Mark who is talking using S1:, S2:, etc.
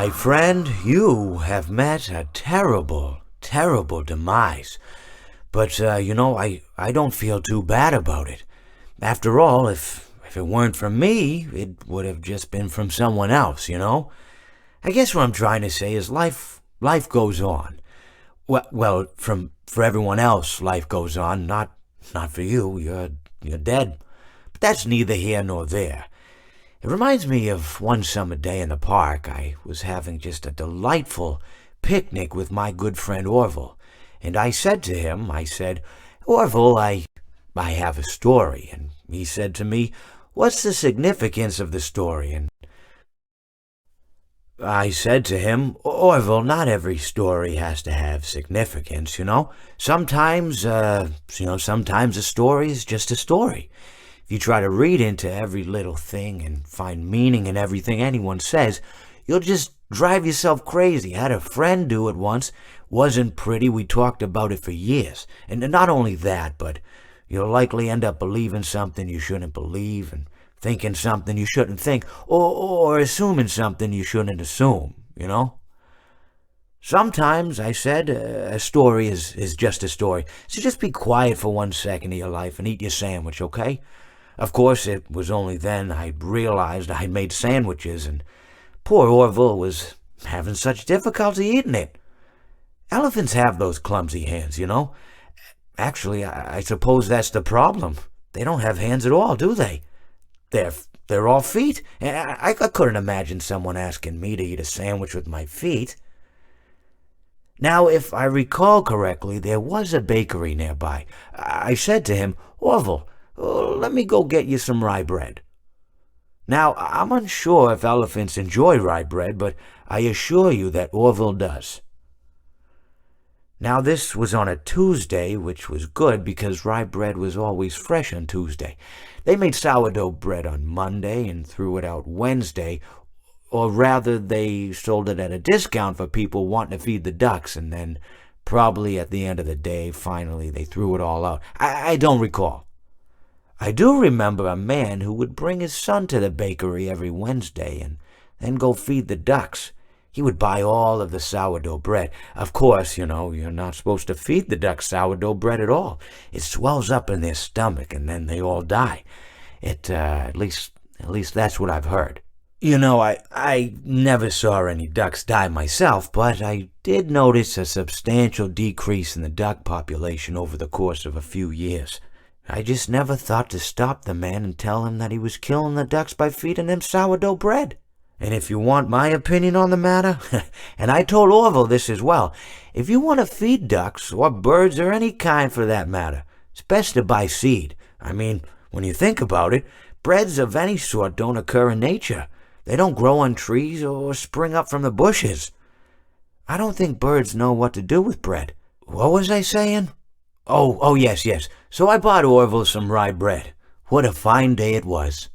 S1: My friend, you have met a terrible, terrible demise. But, I don't feel too bad about it. After all, if it weren't from me, it would have just been from someone else, you know? I guess what I'm trying to say is life goes on. Well, for everyone else, life goes on, not for you. You're dead. But that's neither here nor there. It reminds me of one summer day in the park. I was having just a delightful picnic with my good friend Orville. And I said to him, Orville, I have a story. And he said to me, what's the significance of the story? And I said to him, Orville, not every story has to have significance, you know? Sometimes a story is just a story. If you try to read into every little thing and find meaning in everything anyone says, you'll just drive yourself crazy. I had a friend do it once. Wasn't pretty. We talked about it for years. And not only that, but you'll likely end up believing something you shouldn't believe and thinking something you shouldn't think, or assuming something you shouldn't assume, you know? Sometimes, I said, a story is just a story. So just be quiet for 1 second of your life and eat your sandwich, okay? Of course, it was only then I realized I'd made sandwiches, and poor Orville was having such difficulty eating it. Elephants have those clumsy hands, you know? Actually, I suppose that's the problem. They don't have hands at all, do they? They're all feet. And I couldn't imagine someone asking me to eat a sandwich with my feet. Now, if I recall correctly, there was a bakery nearby. I said to him, Orville, let me go get you some rye bread. Now, I'm unsure if elephants enjoy rye bread, but I assure you that Orville does. Now, this was on a Tuesday, which was good because rye bread was always fresh on Tuesday. They made sourdough bread on Monday and threw it out Wednesday, or rather, they sold it at a discount for people wanting to feed the ducks, and then probably at the end of the day, finally, they threw it all out. I don't recall. I do remember a man who would bring his son to the bakery every Wednesday and then go feed the ducks. He would buy all of the sourdough bread. Of course, you're not supposed to feed the ducks sourdough bread at all. It swells up in their stomach and then they all die. At least that's what I've heard. I never saw any ducks die myself, but I did notice a substantial decrease in the duck population over the course of a few years. I just never thought to stop the man and tell him that he was killing the ducks by feeding them sourdough bread. And if you want my opinion on the matter, and I told Orville this as well, if you want to feed ducks, or birds, or any kind for that matter, it's best to buy seed. I mean, when you think about it, breads of any sort don't occur in nature. They don't grow on trees or spring up from the bushes. I don't think birds know what to do with bread. What was I saying? Oh, yes. So I bought Orville some rye bread. What a fine day it was.